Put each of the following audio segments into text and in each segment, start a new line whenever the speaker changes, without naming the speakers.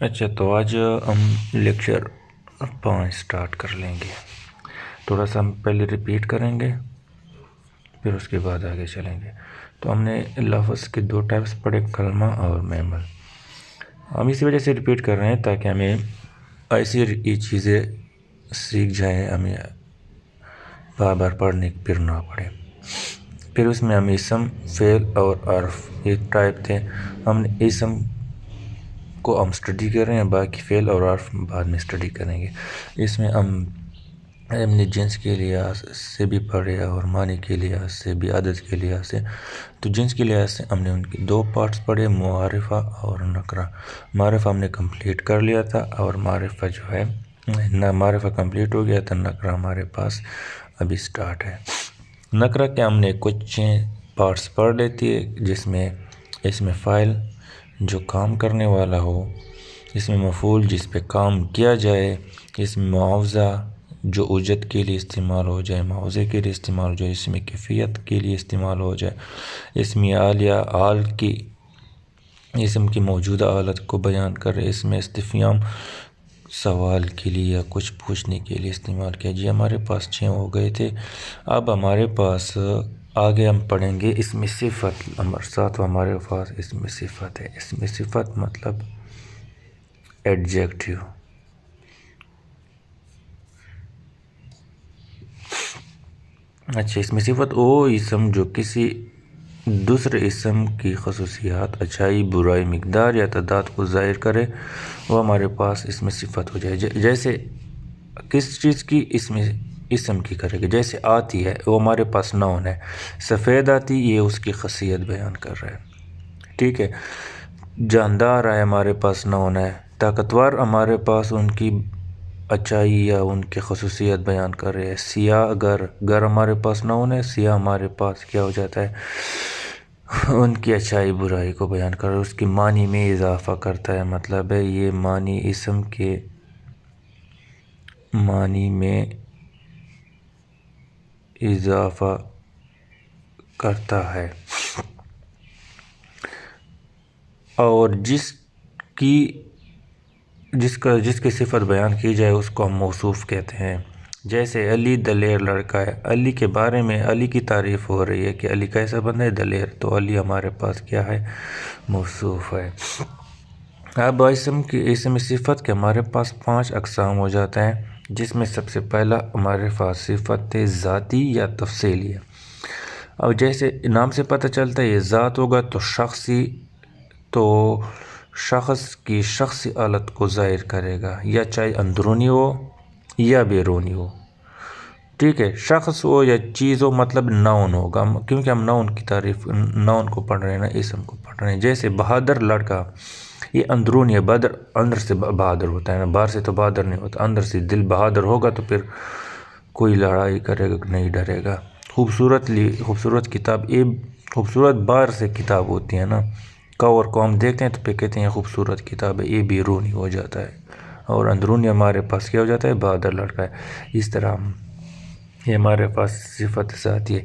اچھا، تو آج ہم لیکچر 5 سٹارٹ کر لیں گے. تھوڑا سا ہم پہلے ریپیٹ کریں گے، پھر اس کے بعد آگے چلیں گے. تو ہم نے لفظ کے 2 ٹائپس پڑھے، کلمہ اور معمل. ہم اسی وجہ سے ریپیٹ کر رہے ہیں تاکہ ہمیں ایسی یہ چیزیں سیکھ جائیں، ہمیں بار بار پڑھنے پھر نہ پڑے. پھر اس میں ہم اسم، فعل اور حرف یہ ٹائپ تھے. ہم نے اسم کو ہم اسٹڈی کر رہے ہیں، باقی فعل اور حرف بعد میں اسٹڈی کریں گے. اس میں ہم نے جنس کے لحاظ سے بھی پڑھے اور معنی کے لحاظ سے بھی، عدد کے لحاظ سے. تو جنس کے لحاظ سے ہم نے ان کے 2 پارٹس پڑھے، معرفہ اور نکرہ. معرفہ ہم نے کمپلیٹ کر لیا تھا، اور معرفہ جو ہے معرفہ کمپلیٹ ہو گیا تھا. نکرہ ہمارے پاس ابھی سٹارٹ ہے. نکرہ کے ہم نے کچھ پارٹس پڑھ لیتی ہے، جس میں اس میں فاعل جو کام کرنے والا ہو، اس میں مفعول جس پہ کام کیا جائے، اس میں معاوضہ جو اجرت کے لیے استعمال ہو جائے، معاوضے کے لیے استعمال ہو جائے، اس میں کیفیت کے لیے استعمال ہو جائے. اس میں آلیہ آل کی اسم کی موجودہ حالت کو بیان کرے. اس میں استفہام سوال کے لیے یا کچھ پوچھنے کے لیے استعمال کیا. جی ہمارے پاس 6 ہو گئے تھے. اب ہمارے پاس آگے ہم پڑھیں گے اسم صفت. نمبر 7 ہمارے پاس اسم صفت ہے. اسم صفت مطلب ایڈجیکٹیو. اچھا، اسم صفت وہ اسم جو کسی دوسرے اسم کی خصوصیات، اچھائی، برائی، مقدار یا تعداد کو ظاہر کرے، وہ ہمارے پاس اسم صفت ہو جائے. جیسے کس چیز کی اسم کی کرے گا، جیسے آتی ہے وہ ہمارے پاس نون ہے. سفید آتی، یہ اس کی خاصیت بیان کر رہا ہے. ٹھیک ہے. جاندار ہے ہمارے پاس نون ہے. طاقتور ہمارے پاس ان کی اچھائی یا ان کی خصوصیت بیان کر رہے ہیں. سیاہ گر ہمارے پاس نون ہے. سیاہ ہمارے پاس کیا ہو جاتا ہے، ان کی اچھائی برائی کو بیان کر رہے ہیں. اس کی معنی میں اضافہ کرتا ہے. مطلب ہے یہ معنی اسم کے معنی میں اضافہ کرتا ہے. اور جس کی صفت بیان کی جائے اس کو ہم موصوف کہتے ہیں. جیسے علی دلیر لڑکا ہے. علی کے بارے میں علی کی تعریف ہو رہی ہے کہ علی کیسا بندہ ہے، دلیر. تو علی ہمارے پاس کیا ہے، موصوف ہے. اب اسم صفت کے ہمارے پاس 5 اقسام ہو جاتے ہیں، جس میں سب سے پہلا ہمارے پاس صفت ذاتی یا تفصیلی ہے. اب جیسے نام سے پتہ چلتا ہے یہ ذات ہوگا تو شخص کی شخصی حالت کو ظاہر کرے گا، یا چاہے اندرونی ہو یا بیرونی ہو. ٹھیک ہے. شخص ہو یا چیز ہو، مطلب ناؤن ہوگا، کیونکہ ہم ناؤن کی تعریف، ناؤن کو پڑھ رہے ہیں نا، اسم کو پڑھ رہے ہیں. جیسے بہادر لڑکا، یہ اندرونی ہے. اندر سے بہادر ہوتا ہے نا، باہر سے تو بہادر نہیں ہوتا. اندر سے دل بہادر ہوگا تو پھر کوئی لڑائی کرے گا نہیں ڈرے گا. خوبصورت کتاب، یہ خوبصورت باہر سے کتاب ہوتی ہے نا، کور کو ہم دیکھتے ہیں تو پھر کہتے ہیں خوبصورت کتاب ہے، یہ بیرونی ہو جاتا ہے. اور اندرونی ہمارے پاس کیا ہو جاتا ہے، بہادر لڑکا ہے. اس طرح یہ ہمارے پاس صفت ذاتی ہے.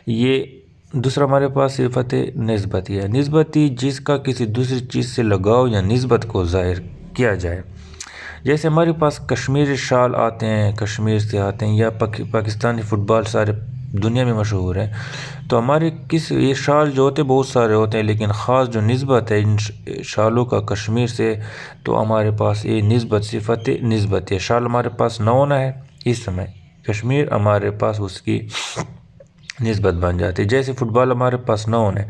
یہ دوسرا ہمارے پاس صفت نسبتی ہے. نسبتی جس کا کسی دوسری چیز سے لگاؤ یا نسبت کو ظاہر کیا جائے. جیسے ہمارے پاس کشمیری شال آتے ہیں، کشمیر سے آتے ہیں، یا پاکستانی فٹ بال سارے دنیا میں مشہور ہے. تو ہمارے یہ شال جو ہوتے بہت سارے ہوتے ہیں، لیکن خاص جو نسبت ہے ان شالوں کا کشمیر سے، تو ہمارے پاس یہ نسبت صفت نسبت ہے. شال ہمارے پاس نون ہے اس سمے، کشمیر ہمارے پاس اس کی نسبت بن جاتی ہے. جیسے فٹ بال ہمارے پاس نون ہے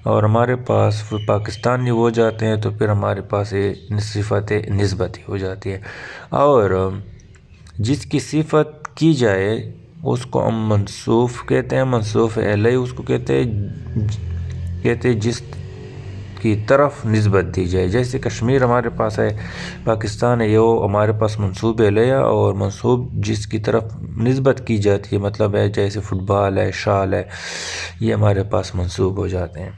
اور ہمارے پاس پاکستانی ہو جاتے ہیں، تو پھر ہمارے پاس یہ صفت نسبتی ہو جاتی ہے. اور جس کی صفت کی جائے اس کو ہم منصوف کہتے ہیں. منصوف الیہ اس کو کہتے ہیں جس کی طرف نسبت دی جائے. جیسے کشمیر ہمارے پاس ہے، پاکستان ہے، یہ ہمارے پاس منصوب الیہ اور منصوب جس کی طرف نسبت کی جاتی ہے. مطلب ہے جیسے فٹ بال ہے، شال ہے، یہ ہمارے پاس منصوب ہو جاتے ہیں.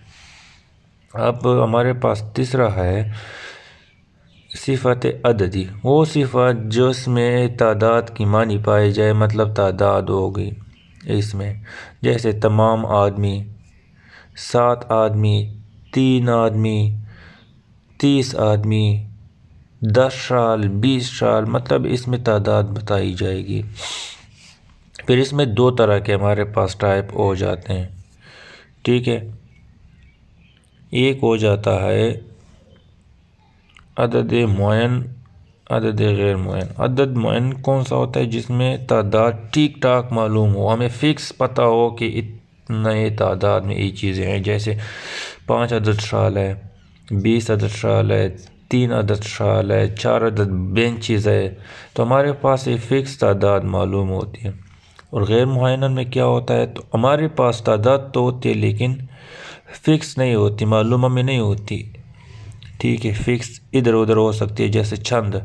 اب ہمارے پاس تیسرا ہے صفت عددی. وہ صفت جس میں تعداد کی معنی پائی جائے، مطلب تعداد ہوگی اس میں. جیسے تمام آدمی، 7 آدمی، 3 آدمی، 30 آدمی، 10 سال 20 سال، مطلب اس میں تعداد بتائی جائے گی۔ پھر اس میں دو طرح کے ہمارے پاس ٹائپ ہو جاتے ہیں، ٹھیک ہے۔ ایک ہو جاتا ہے عدد معین، عدد غیر معین۔ عدد معین کون سا ہوتا ہے؟ جس میں تعداد ٹھیک ٹھاک معلوم ہو، ہمیں فکس پتہ ہو کہ اتنا تعداد میں یہ چیزیں ہیں، جیسے 5 عدد سال ہے، 20 عدد سال ہے، 3 عدد سال ہے، 4 عدد بینچز ہے، تو ہمارے پاس یہ فکس تعداد معلوم ہوتی ہے۔ اور غیر معین میں کیا ہوتا ہے؟ تو ہمارے پاس تعداد تو ہوتی ہے لیکن فکس نہیں ہوتی، معلوم ہمیں نہیں ہوتی، ٹھیک ہے۔ فکس ادھر ادھر ہو سکتی ہے، جیسے چند،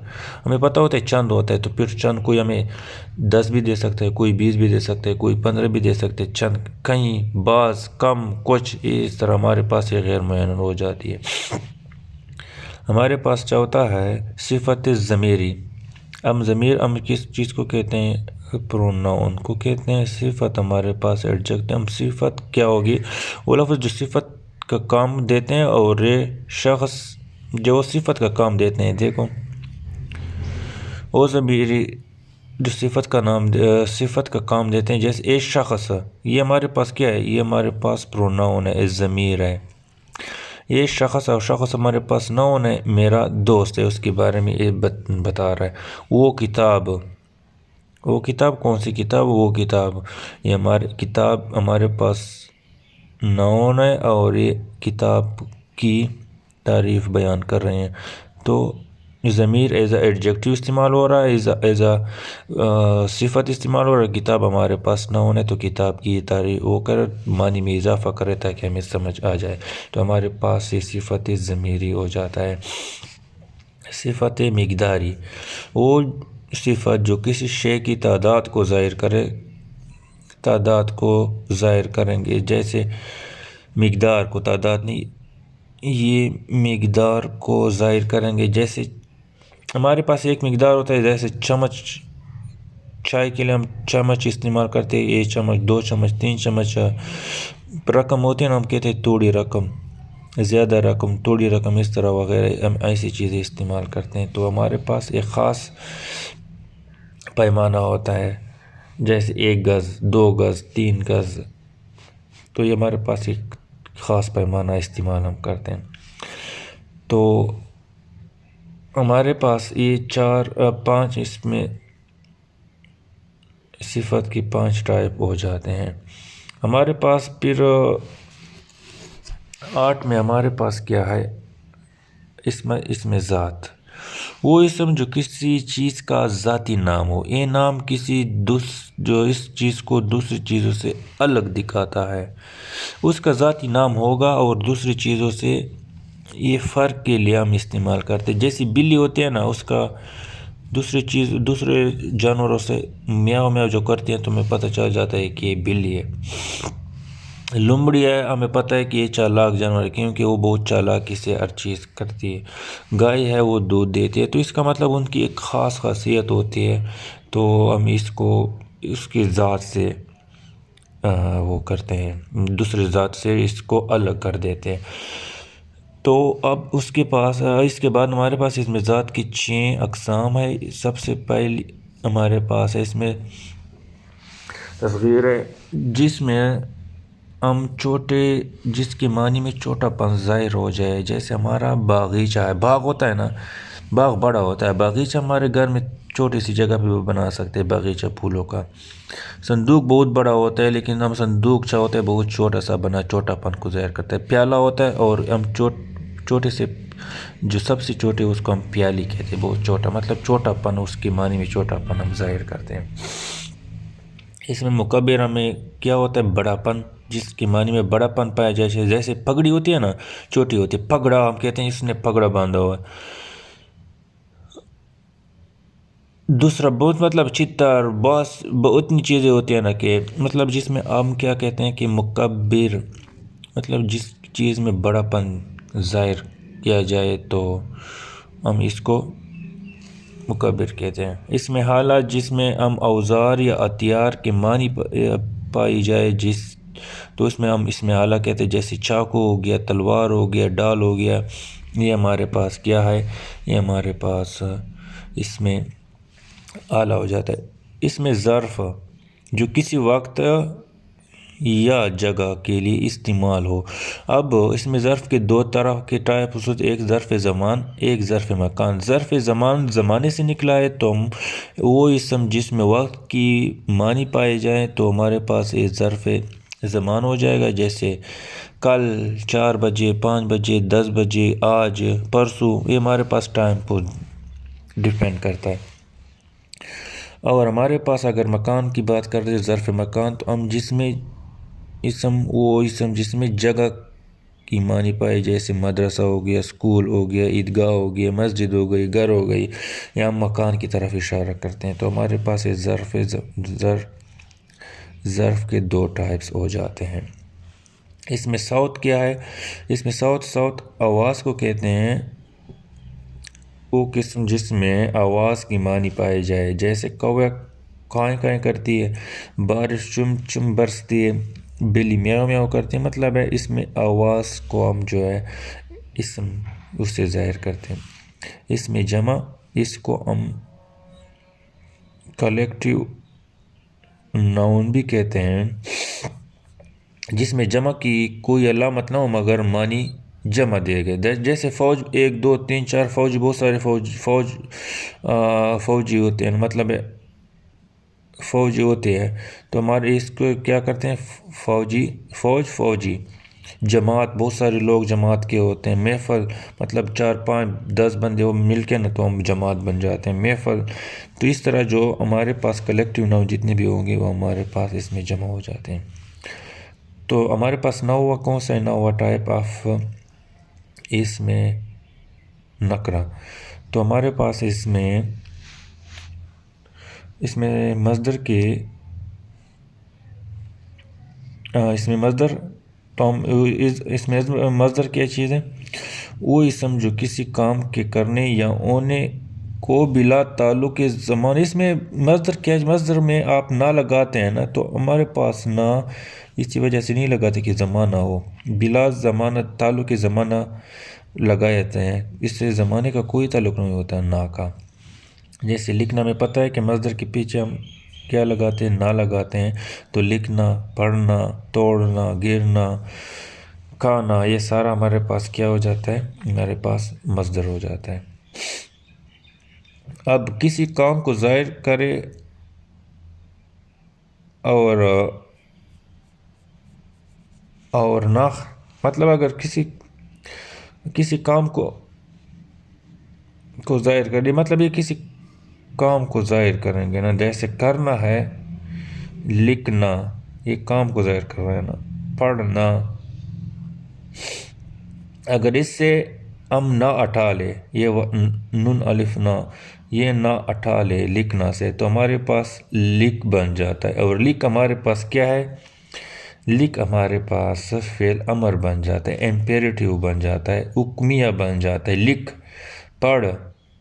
ہمیں پتہ ہوتا ہے چند ہوتا ہے، تو پھر چند کوئی ہمیں 10 بھی دے سکتا ہے، کوئی 20 بھی دے سکتا ہے، کوئی 15 بھی دے سکتے ہیں، چند کہیں بعض کم کچھ، اس طرح ہمارے پاس یہ غیر معین ہو جاتی ہے۔ ہمارے پاس چوتھا ہے صفت ضمیری۔ ضمیر ہم کس چیز کو کہتے ہیں؟ پروناؤن کو کہتے ہیں۔ صفت ہمارے پاس ایڈجیکٹو، صفت کیا ہوگی؟ وہ لفظ جو صفت کا کام دیتے ہیں، اور یہ شخص جو صفت کا کام دیتے ہیں، دیکھو وہ ضمیری جو صفت کا کام دیتے ہیں، جیسے ایک شخص، یہ ہمارے پاس کیا ہے؟ یہ ہمارے پاس پروناؤن ہے، ضمیر ہے۔ یہ شخص، اور شخص ہمارے پاس ناؤن ہے، میرا دوست ہے، اس کے بارے میں یہ بتا رہا ہے۔ وہ کتاب، وہ کتاب کون سی کتاب؟ وہ کتاب، یہ ہماری کتاب ہمارے پاس ناؤن ہے، اور یہ کتاب کی تعریف بیان کر رہے ہیں، تو ضمیر ایز اے ایڈجیکٹو استعمال ہو رہا ہے، ایز اے صفت استعمال ہو رہا ہے۔ کتاب ہمارے پاس ناؤن ہے، تو کتاب کی تعریف وہ کر معنی میں اضافہ کرے تاکہ ہمیں سمجھ آ جائے، تو ہمارے پاس یہ صفت ضمیری ہو جاتا ہے۔ صفت مقداری، وہ صفت جو کسی شے کی تعداد کو ظاہر کرے، تعداد کو ظاہر کریں گے، جیسے مقدار کو، تعداد نہیں، یہ مقدار کو ظاہر کریں گے۔ جیسے ہمارے پاس ایک مقدار ہوتا ہے، جیسے چمچ، چائے کے لیے ہم چمچ استعمال کرتے ہیں، 1 چمچ 2 چمچ 3 چمچ۔ رقم ہوتی ہے نا، ہم کہتے ہیں توڑی رقم، زیادہ رقم، توڑی رقم، اس طرح وغیرہ، ہم ایسی چیزیں استعمال کرتے ہیں۔ تو ہمارے پاس ایک خاص پیمانہ ہوتا ہے، جیسے 1 گز 2 گز 3 گز، تو یہ ہمارے پاس ایک خاص پیمانہ استعمال ہم کرتے ہیں۔ تو ہمارے پاس یہ 5 اس میں صفت کی 5 ٹائپ ہو جاتے ہیں۔ ہمارے پاس پھر 8 میں ہمارے پاس کیا ہے؟ اسم ذات، وہ اسم جو کسی چیز کا ذاتی نام ہو، یہ نام کسی جو اس چیز کو دوسری چیزوں سے الگ دکھاتا ہے، اس کا ذاتی نام ہوگا، اور دوسری چیزوں سے یہ فرق کے لیے ہم استعمال کرتے ہیں۔ جیسی بلی ہوتی ہے نا، اس کا دوسرے جانوروں سے میاؤ میاؤ جو کرتی ہیں تو ہمیں پتہ چل جاتا ہے کہ یہ بلی ہے۔ لومڑی ہے، ہمیں پتہ ہے کہ یہ چالاک جانور ہے، کیونکہ وہ بہت چالاکی سے ہر چیز کرتی ہے۔ گائے ہے، وہ دودھ دیتی ہے، تو اس کا مطلب ان کی ایک خاص خاصیت ہوتی ہے، تو ہم اس کو اس کی ذات سے وہ کرتے ہیں، دوسری ذات سے اس کو الگ کر دیتے ہیں۔ تو اب اس کے بعد ہمارے پاس اس میں ذات کی 6 اقسام ہے۔ سب سے پہلی ہمارے پاس ہے اس میں تصغیر ہے، جس میں ہم جس کے معنی میں چھوٹا پن ظاہر ہو جائے، جیسے ہمارا باغیچہ ہے، باغ ہوتا ہے نا، باغ بڑا ہوتا ہے، باغیچہ ہمارے گھر میں چھوٹی سی جگہ پہ بھی بنا سکتے ہیں باغیچہ پھولوں کا۔ صندوق بہت بڑا ہوتا ہے، لیکن ہم صندوق ہوتا ہے بہت چھوٹا سا بنا، چھوٹا پن کو ظاہر کرتا ہے۔ پیالہ ہوتا ہے، اور ہم چھوٹے سے جو سب سے چھوٹے اس کو ہم پیالی کہتے ہیں، بہت چھوٹا، مطلب چھوٹا پن، اس کے معنی میں چھوٹا پن ہم ظاہر کرتے ہیں۔ اس میں مکبر میں کیا ہوتا ہے؟ بڑا پن، جس کے معنی میں بڑا پن پایا جائے، جیسے پگڑی ہوتی ہے نا، چھوٹی ہوتی ہے، پگڑا ہم کہتے ہیں اس نے پگڑا باندھا ہوا ہے۔ دوسرا بہت، مطلب چتر، بس اتنی چیزیں ہوتی ہیں نا، کہ مطلب جس میں ہم کیا کہتے ہیں کہ مکبر، مطلب جس چیز میں بڑا پن ظاہر کیا جائے تو ہم اس کو مکبر کہتے ہیں۔ اس میں حالات جس میں ہم اوزار یا ہتھیار کے معنی پائی جائے، تو اس میں ہم اس میں حالہ کہتے ہیں، جیسے چاقو ہو گیا، تلوار ہو گیا، ڈال ہو گیا، یہ ہمارے پاس کیا ہے، یہ ہمارے پاس اس میں اعلیٰ ہو جاتا ہے۔ اس میں ظرف جو کسی وقت یا جگہ کے لیے استعمال ہو۔ اب اس میں ظرف کے دو طرح کے ٹائپس ہوتے، ایک ظرف زمان، ایک ظرف مکان۔ ظرف زمان زمانے سے نکلا ہے، تو وہ اسم جس میں وقت کی معنی پائے جائیں تو ہمارے پاس ایک ظرف زمان ہو جائے گا، جیسے کل، 4 بجے، 5 بجے، 10 بجے، آج، پرسوں، یہ ہمارے پاس ٹائم پر ڈیپینڈ کرتا ہے۔ اور ہمارے پاس اگر مکان کی بات کرتے ہیں، ظرف مکان، تو ہم جس میں وہ اسم جس میں جگہ کی معنی پائے، جیسے مدرسہ ہو گیا، اسکول ہو گیا، عیدگاہ ہو گیا، مسجد ہو گئی، گھر ہو گئی، یا ہم مکان کی طرف اشارہ کرتے ہیں، تو ہمارے پاس ظرف کے دو ٹائپس ہو جاتے ہیں۔ اس میں صوت کیا ہے؟ اس میں صوت آواز کو کہتے ہیں، وہ قسم جس میں آواز کی معنی پائی جائے، جیسے کوہ کائیں کائیں کرتی ہے، بارش چم چم برستی ہے، بلی میاؤ میاؤ کرتی ہے، مطلب ہے اس میں آواز کو ہم جو ہے اسم اس سے ظاہر کرتے ہیں۔ اس میں جمع، اس کو ہم کلیکٹیو ناؤن بھی کہتے ہیں، جس میں جمع کی کوئی علامت نہ ہو مگر معنی جمع دے گئے، جیسے فوج 1 2 3 4 فوج، بہت سارے فوجی ہوتے ہیں، مطلب ہے فوجی ہوتے ہیں، تو ہمارے اس کو کیا کرتے ہیں، فوجی جماعت، بہت سارے لوگ جماعت کے ہوتے ہیں، محفل مطلب 4 5 10 بندے وہ مل کے نا تو ہم جماعت بن جاتے ہیں، محفل۔ تو اس طرح جو ہمارے پاس کلیکٹیو ناؤن جتنے بھی ہوں گے وہ ہمارے پاس اس میں جمع ہو جاتے ہیں۔ تو ہمارے پاس نوواں کون سا ہے؟ نوواں ٹائپ آف اس میں نکرہ، تو ہمارے پاس اس میں مصدر کے اس میں مصدر، تو ہم اس میں مصدر کیا چیز ہے؟ وہ اسم جو کسی کام کے کرنے یا ہونے کو بلا تعلق زمان، اس میں مصدر کیا ہے؟ مصدر میں آپ نہ لگاتے ہیں نا، تو ہمارے پاس نہ اسی وجہ سے نہیں لگاتے کہ زمانہ ہو، بلا زمانہ تعلق زمانہ لگائے جاتے ہیں، اس سے زمانے کا کوئی تعلق نہیں ہوتا نہ کا۔ جیسے لکھنا میں پتہ ہے کہ مصدر کے پیچھے ہم کیا لگاتے ہیں؟ نہ لگاتے ہیں، تو لکھنا، پڑھنا، توڑنا، گرنا، کھانا، یہ سارا ہمارے پاس کیا ہو جاتا ہے؟ ہمارے پاس مصدر ہو جاتا ہے۔ اب کسی کام کو ظاہر کرے اور نہ، مطلب اگر کسی کام کو ظاہر کرے، مطلب یہ کسی کام کو ظاہر کریں گے نا، جیسے کرنا ہے، لکھنا، یہ کام کو ظاہر کر رہا ہے نا، پڑھنا، اگر اس سے ہم نہ اٹھا لے، یہ نون الف نہ، یہ نہ اٹھا لے لکھنا سے، تو ہمارے پاس لکھ بن جاتا ہے، اور لکھ ہمارے پاس کیا ہے؟ لکھ ہمارے پاس فعل امر بن جاتا ہے، امپیریٹیو بن جاتا ہے، حکمیہ بن جاتا ہے، لکھ، پڑھ،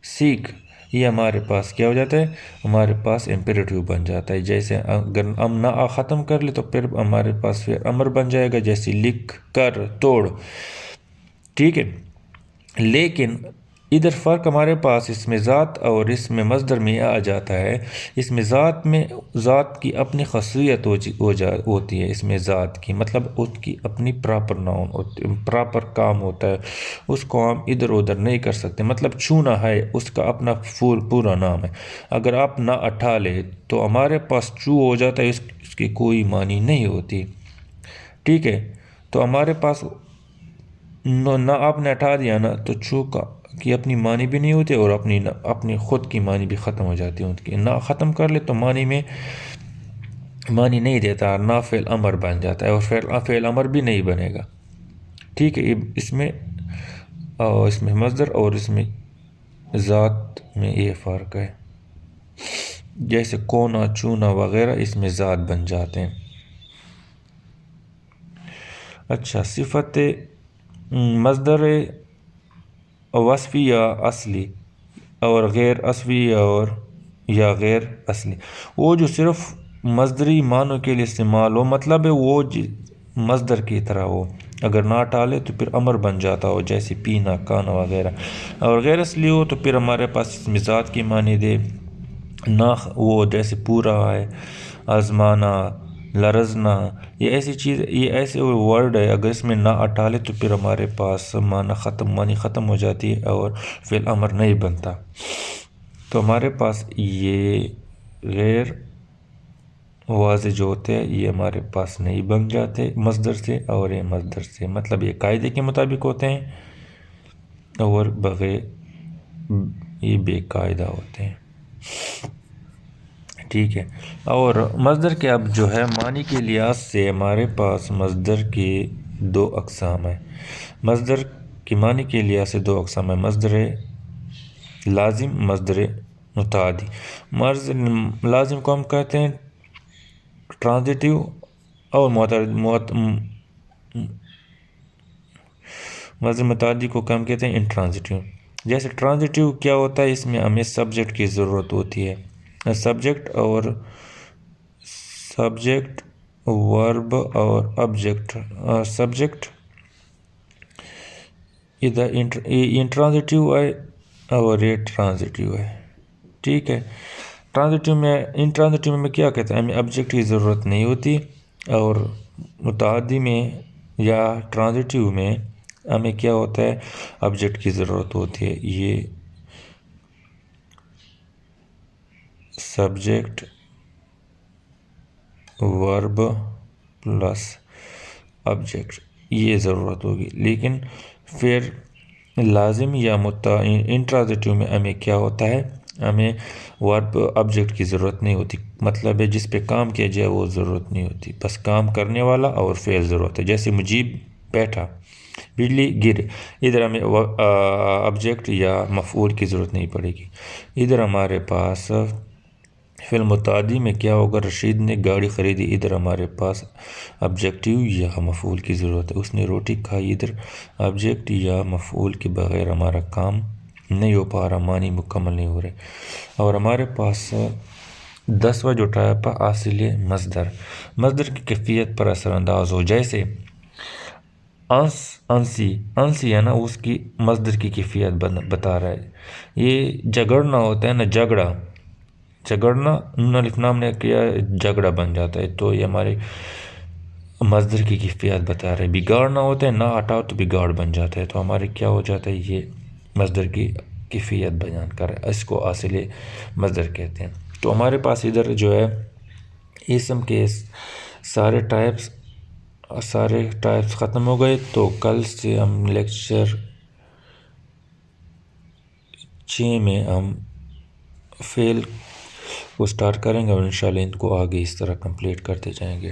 سیکھ، یہ ہمارے پاس کیا ہو جاتا ہے؟ ہمارے پاس امپیریٹیو بن جاتا ہے۔ جیسے اگر ہم نہ ختم کر لے تو پھر ہمارے پاس فعل امر بن جائے گا، جیسے لکھ، کر، توڑ، ٹھیک ہے۔ لیکن ادھر فرق ہمارے پاس اس میں ذات اور اس میں مصدر میں آ جاتا ہے۔ اس میں ذات کی اپنی خاصیت ہوتی ہے، اس میں ذات کی مطلب اس کی اپنی پراپر ناؤن ہوتی، پراپر کام ہوتا ہے، اس کو ہم ادھر ادھر نہیں کر سکتے، مطلب چھونا ہے اس کا اپنا پورا نام ہے۔ اگر آپ نہ اٹھا لے تو ہمارے پاس چھو ہو جاتا ہے، اس کی کوئی معنی نہیں ہوتی، ٹھیک ہے۔ تو ہمارے پاس نہ آپ نے اٹھا دیا نا تو چھو کی اپنی معنی بھی نہیں ہوتی، اور اپنی خود کی معنی بھی ختم ہو جاتی ہے، ان کی نہ ختم کر لے تو معنی نہیں دیتا، نہ فعل امر بن جاتا ہے، اور فعل امر بھی نہیں بنے گا، ٹھیک ہے۔ اس میں مصدر اور اس میں ذات میں یہ فرق ہے، جیسے کونا، چونا وغیرہ اس میں ذات بن جاتے ہیں۔ اچھا، صفت مصدر وصفی یا اصلی اور غیر اصلی یا غیر اصلی، وہ جو صرف مصدری معنوں کے لیے استعمال ہو، مطلب ہے وہ مصدر کی طرح ہو، اگر نہ ٹالے تو پھر امر بن جاتا ہو، جیسے پینا، کھانا وغیرہ. اور غیر اصلی ہو تو پھر ہمارے پاس اس میں ذات کی معنی دے، نہ وہ جیسے پورا ہے، آزمانا، لرزنا، یہ ایسی چیز، یہ ایسے ورڈ ہے اگر اس میں نہ ٹالے تو پھر ہمارے پاس معنی ختم ہو جاتی ہے اور فعل امر نہیں بنتا. تو ہمارے پاس یہ غیر واضح جو ہوتے ہیں یہ ہمارے پاس نہیں بن جاتے مصدر سے، اور یہ مصدر سے مطلب یہ قاعدے کے مطابق ہوتے ہیں، اور بغیر یہ بے قاعدہ ہوتے ہیں. ٹھیک ہے. اور مصدر کے اب جو ہے معنی کے لحاظ سے ہمارے پاس مصدر کی دو اقسام ہیں. مصدر کی معنی کے لحاظ سے دو اقسام ہیں، مصدر لازم، مصدر متعدی. مصدر لازم کو ہم کہتے ہیں ٹرانزٹیو، اور مصدر متعدی کو کم کہتے ہیں انٹرانزٹیو. جیسے ٹرانزٹیو کیا ہوتا ہے، اس میں ہمیں سبجیکٹ کی ضرورت ہوتی ہے. سبجیکٹ ورب اور آبجیکٹ. سبجیکٹ ادھر انٹرانزٹیو ہے اور یہ ٹرانزٹیو ہے. ٹھیک ہے. انٹرانزٹیو میں کیا کہتے ہیں، ہمیں آبجیکٹ کی ضرورت نہیں ہوتی، اور متعدی میں یا ٹرانزٹیو میں ہمیں کیا ہوتا ہے، آبجیکٹ کی ضرورت ہوتی ہے. یہ سبجیکٹ ورب پلس آبجیکٹ یہ ضرورت ہوگی. لیکن پھر لازم یا انٹرانزٹیو میں ہمیں کیا ہوتا ہے، ہمیں ورب آبجیکٹ کی ضرورت نہیں ہوتی. مطلب ہے جس پہ کام کیا جائے وہ ضرورت نہیں ہوتی، بس کام کرنے والا اور فعل ضرورت ہے. جیسے مجیب بیٹھا، بجلی گر، ادھر ہمیں آبجیکٹ یا مفعول کی ضرورت نہیں پڑے گی. ادھر ہمارے پاس فعل متعدی میں کیا ہوگا، رشید نے گاڑی خریدی، ادھر ہمارے پاس آبجیکٹیو یا مفعول کی ضرورت ہے. اس نے روٹی کھائی، ادھر آبجیکٹ یا مفعول کے بغیر ہمارا کام نہیں ہو پا رہا، معنی مکمل نہیں ہو رہے. اور ہمارے پاس 10واں جو ٹائپ ہے حاصل مصدر. مصدر کی کیفیت پر اثر انداز ہو، جیسے انسی ہے نا، اس کی مصدر کی کیفیت بتا رہا ہے. یہ جھگڑنا ہوتا ہے نا، جھگڑنا، نون الف لام نے کیا جھگڑا بن جاتا ہے، تو یہ ہمارے مصدر کی کیفیت بتا رہے. بگاڑنا ہوتا ہے، نہ ہٹاؤ تو بگاڑ بن جاتا ہے، تو ہمارے کیا ہو جاتا ہے، یہ مصدر کی کیفیت بیان کر رہا ہے، اس کو حاصل مصدر کہتے ہیں. تو ہمارے پاس ادھر جو ہے اسم کے سارے ٹائپس ختم ہو گئے. تو کل سے ہم لیکچر 6 میں ہم فعل کو سٹارٹ کریں گے، اور انشاءاللہ ان کو آگے اس طرح کمپلیٹ کرتے جائیں گے.